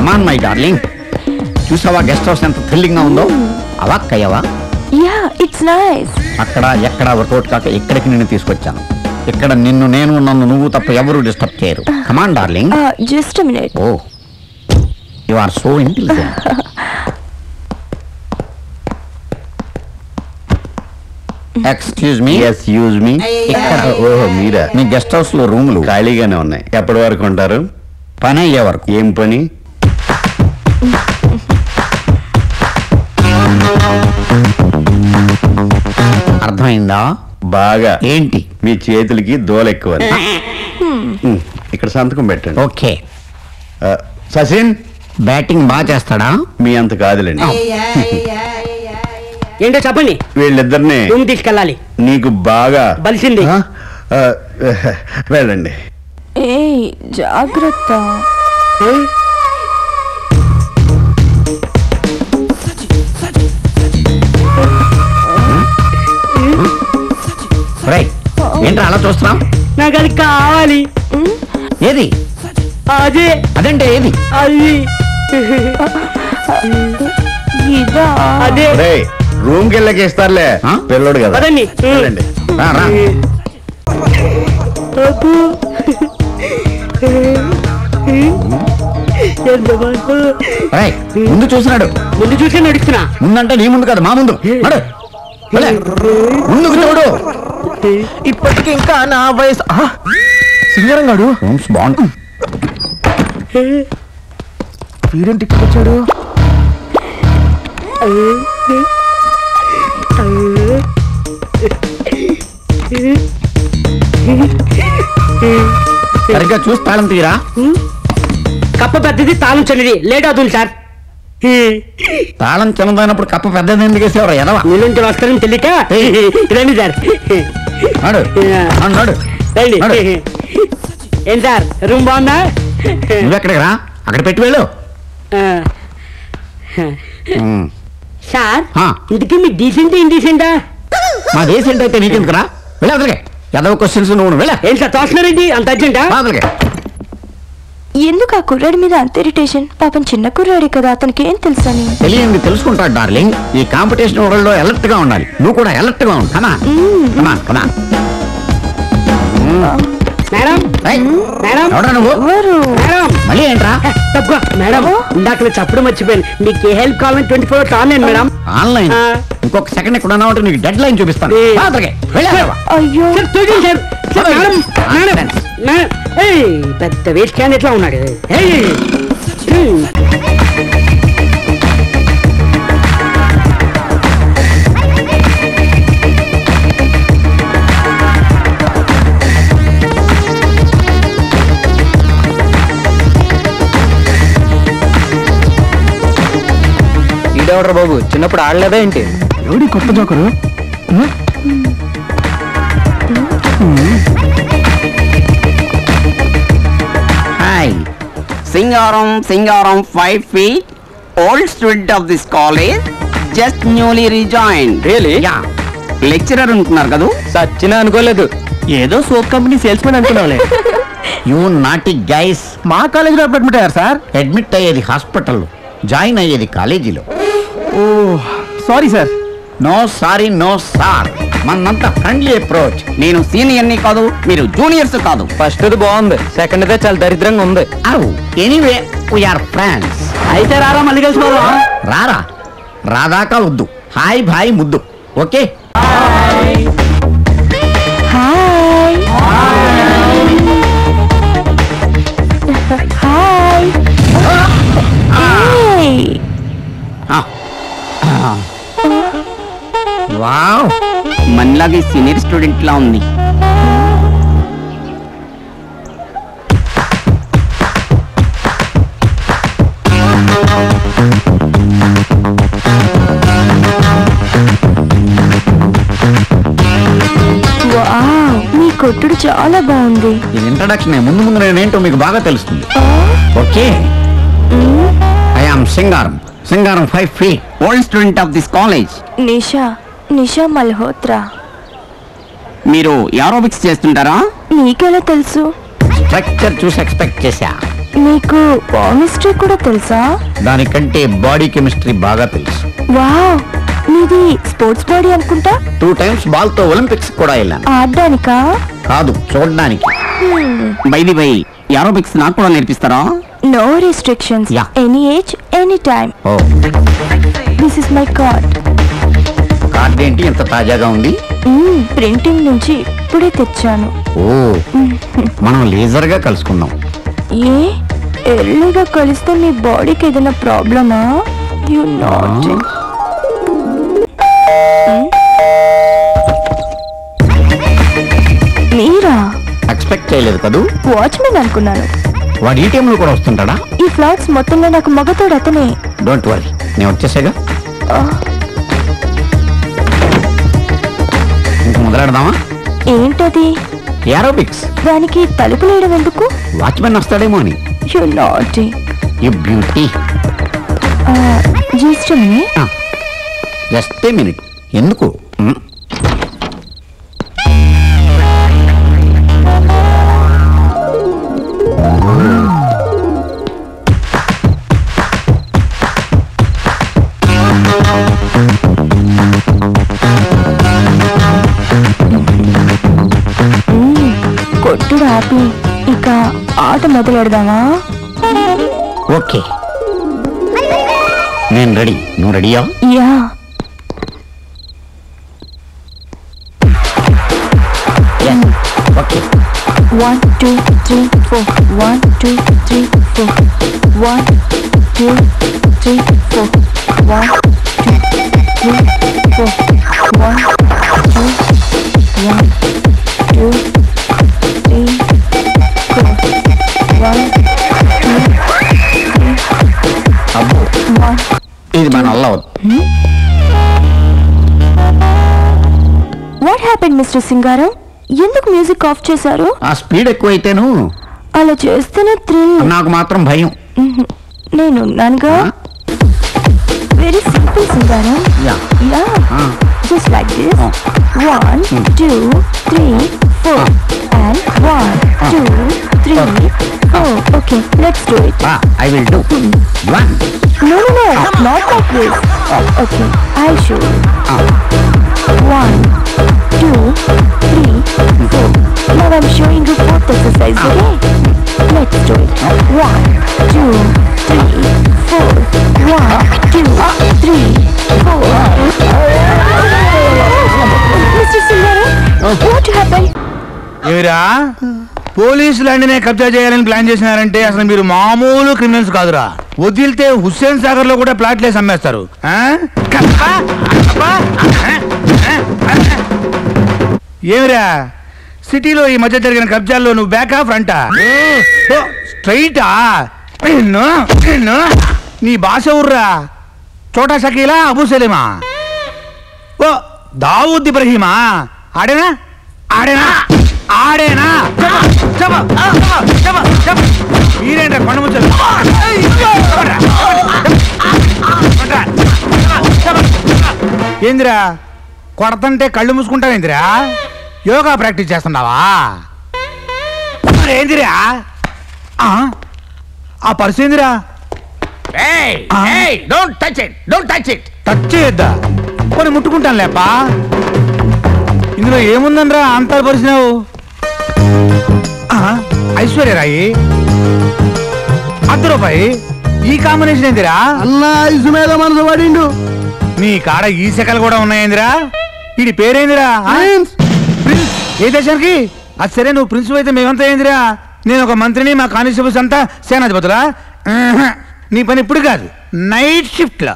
Come on my darling. చూసావా guest house ఎంత thrilling గా ఉందో? అవాక్కయ్యవా? Ya it's nice. అక్కడ ఎక్కడ వర్కౌట్ కాక ఇక్కడికి నిన్ను తీసుకొచ్చాను. ఇక్కడ నన్ను నువ్వు తప్ప ఎవరు డిస్టర్బ్ చేయరు. Come on darling. Just a minute. Oh you are so intelligent. Excuse me. Use me. ఓహో మీరా? మీ గెస్ట్ హౌస్ లో రూములు ఖాళీగానే ఉన్నాయి. ఎప్పటి వరకు ఉంటారు? పని అయ్యే వరకు. ఏం పని? అర్థమైందా? బాగా. ఏంటి? మీ చేతులకి దోల ఎక్కువ. ఇక్కడ సంతకం పెట్టండి. ఓకే. సచిన్ బ్యాటింగ్ బాగా చేస్తాడా? మీ అంత కాదులేండి. ఏంటో చెప్పండి. వీళ్ళిద్దరిని రూమ్ తీసుకెళ్ళాలి. నీకు బాగా బలిసింది. వెళ్ళండి. ఏ జాగ్రత్త. ఏంట్రా అలా చూస్తున్నావు? నాకు అది కావాలి. ఏది? అదే. అదంటే ఏది? అది ఇదా? అదే. రూమ్ కి వెళ్ళకి ఇస్తారులే. పిల్లడు కదా. అదండి. వెళ్ళండి. ముందు చూసినాడు. ముందు చూసి నడుస్తున్నా. ముందంటే నీ ముందు కదా, మా ముందు. ముందుకు చూడు. ఇప్పటికి ఇంకా నా వయసు. సింగరం గాడు బాగుంది. వీడేంటి ఇక్కడ వచ్చాడు? సరిగ్గా చూసి తాళం తీరా. కప్ప పెద్దది, తాళం చిన్నది. లేట్ అవుతుంది సార్. తాళం చిన్నదైనప్పుడు కప్ప పెద్దది ఎందుకు వేసేవారు? ఎదవా నీళ్ళుంటే వస్తారని తెలియక రండి సార్. రండి. ఏం సార్ రూమ్ బాగుందా? నువ్వెక్కడికి రా, అక్కడ పెట్టి వెళ్ళు. సార్ ఇంటికి మీ డీసెంట్ ఇండీసెంటా? మా డీసెంట్ అయితే నీకెందుకు రా? వెళ్ళి అదలకే. ఎదవ క్వశ్చన్స్ నువ్వు వెళ్ళా. ఏం సార్ తోస్తున్నారండి అంత అర్జెంటా? అదలకే. ఎందుకు ఆ కుర్రాడి మీద అంత ఇరిటేషన్? పాపం చిన్న కుర్రాడి కదా, అతనికి ఏం తెలుసని. తెలియంది తెలుసుకుంటాడు డార్లింగ్. ఈ కాంపిటీషన్ వరల్డ్ లో అలర్ట్ గా ఉండాలి. నువ్వు కూడా అలర్ట్ గా ఉండు. మేడం మేడం ఎవడా నువ్వు? మేడం మళ్ళీ ఏంట్రా? తక్కువ మేడం. ఇందాక చెప్పడం మర్చిపోయాను. మీకు ఏ హెల్ప్ కావాలని 24 hours ఆన్లైన్ మేడం. ఆన్లైన్? ఇంకొక సెకండ్ ఇక్కడ ఉన్నావు అంటే నీకు డెడ్ లైన్ చూపిస్తాను. అయ్యో సార్ మేడం మేడం పెద్ద వేస్ట్ క్యాన్ ఎట్లా ఉన్నాడు? ఈడెవడరా బాబు? చిన్నప్పుడు ఆడలేదా ఏంటి? ఎవడి కొత్త joker? Hi, Singaram 5 feet, old student of this college, just newly rejoined. Really? Yeah. Lecturer ఉంటున్నారు కదా? సచ్చినా అనుకోలేదు. ఏదో సోప్ కంపెనీ సేల్స్ మెన్ అనుకున్నావులే. You naughty guys. మా కాలేజీలో అడ్మిట్ అయ్యారు సార్. అడ్మిట్ అయ్యేది హాస్పిటల్లో, జాయిన్ అయ్యేది కాలేజీలో. Oh sorry sir. No sorry no sir. మనంతా ఫ్రెండ్లీ అప్రోచ్. నేను సీనియర్ని కాదు, మీరు జూనియర్స్ కాదు. ఫస్ట్ బాగుంది, సెకండ్ దే చాలా దరిద్రంగా ఉంది. Anyway we are friends. అయితే రారా మళ్ళీ కలిసిపోదాం. రారా, రాదాకా వద్దు. హాయ్ భాయ్ ముద్దు. Okay hi. వావ్, మనలాగే సీనియర్ స్టూడెంట్ లా ఉంది. మీ కొట్టుడు చాలా బాగుంది. ఇది ఇంట్రడక్షన్. ముందు ముందు నేనేంటో మీకు బాగా తెలుస్తుంది. Okay, I am Singaram 5 feet, old student of this college. Nisha Malhotra. మీరు ఏరోబిక్స్ చేస్తుంటారా? నీకెలా తెలుసు? స్ట్రక్చర్ చూసి ఎక్స్పెక్ట్ చేశా. మీకు కెమిస్ట్రీ కూడా తెలుసా? దానికంటే బాడీ కెమిస్ట్రీ బాగా తెలుసు. వావ్, మీది స్పోర్ట్స్ బాడీ అనుకుంటా. 2 times బాల్ తో ఒలింపిక్స్ కూడా వెళ్ళాను. ఆడడానికా? కాదు, చూడడానికి. బైది బై ఏరోబిక్స్ నాకు కూడా నేర్పిస్తారా? No restrictions. Yeah. Any age, any time. Oh, this is my card. Card ఏంటి ఎంత తాజాగా ఉంది? ప్రింటింగ్ నుంచి ఇప్పుడే తెచ్చాను. ఓ, మనం లేజర్ గా కలుసుకుందాం. ఏ ఎర్లీగా కలిస్తే మీ బాడీకి ఏదైనా ప్రాబ్లమా? You not. మీరా? ఎక్స్పెక్ట్ చేయలేదు కదూ. వాచ్మెన్ అనుకున్నాను. వాడు ఈ టైంలో కూడా వస్తుంటాడా? ఈ ఫ్లాట్స్ మొత్తంలో నాకు మగతోడు అతనే. డోంట్ వరీ, నేను వచ్చేసాగా. ఇంక మొదలెడదామా? ఏంటది? ఏరోబిక్స్. దానికి తలుపులు వేయడం ఎందుకు? వాచ్మెన్ వస్తాడేమో అని. You not. You beauty. Just just a minute. ఎందుకు? కొట్టుడు ఆపి ఇక ఆట మొదలెడదామా? ఓకే, నేను రెడీ. నువ్వు రెడీయా? యా. ఓకే. 1 2 3 4 1 2 3 4 1 2 3 4 1 2 3 4 1 2 1 2 3 4 1 అబ్బో, 1. ఇది మన వల్ల అవుతుంది. వాట్ హ్యాపెండ్ మిస్టర్ సింగారం? ఎందుకు మ్యూజిక్ ఆఫ్ చేశారు? ఆ స్పీడ్ ఎక్కువైతేను అలా చేస్తేనే థ్రిల్. నాకు మాత్రం భయం. నేనున్నానుగా. Very simple Singaram. Yeah. Ya, Ah. Just like this. 1 2 3 4 and 1 2 3 4. Okay, let's do it. I will do. 1 No, not like this. Okay, I'll show you. 1 2 3 4. Now I'm showing you fourth exercise. Okay, let's do it. 1 2 3 4 1 2 3 4. Mr. Singaram, what happened? ఏమిరా, పోలీసులు అన్నీ కబ్జా చేయాలని plan చేసినారంటే అసలు మీరు మామూలు criminals కాదురా. వదిలితే హుస్సేన్ సాగర్ లో కూడా ప్లాట్లేసి అమ్మేస్తారు. ఏమిరా, సిటీలో ఈ మధ్య జరిగిన కబ్జాల్లో నువ్వు బ్యాకా ఫ్రంటా? స్ట్రైటా? నీ భాష ఊర్రా. చోటా షకీలా, అబూ సలీమా, ఓ దావూద్ ఇబ్రహీమా? ఆడేనా ఆడేనా ఆడేనా? మీరేంట కొండ ముచ్చలు? ఏందిరా కొడతంటే కళ్ళు మూసుకుంటావేందిరా? యోగా ప్రాక్టీస్ చేస్తున్నావా? ఏందిరా ఆ పర్సు? ఏందిరా? టచ్ చేయొద్దా? కొన్ని ముట్టుకుంటాను లేపా. ఇందులో ఏముందనరా అంతా పరిచినావు? ఐశ్వర్యరాయి, ₹1 ఈ కాంబినేషన్ ఏందిరా? అల్లా ఇసు మీద మనసు పడిండు. నీ కాడ ఈ శకలు కూడా ఉన్నాయేందిరా? వీడి పేరేందిరా? ప్రిన్స్. ఏ దేశానికి? అది సరే, నువ్వు ప్రిన్స్ అయితే మేమంతా ఏందిరా? నేను ఒక మంత్రిని, మా కానిస్టేబుల్స్ అంతా సేనాధిపతులా? నీ పని ఇప్పుడు కాదు, నైట్ షిఫ్ట్ లో.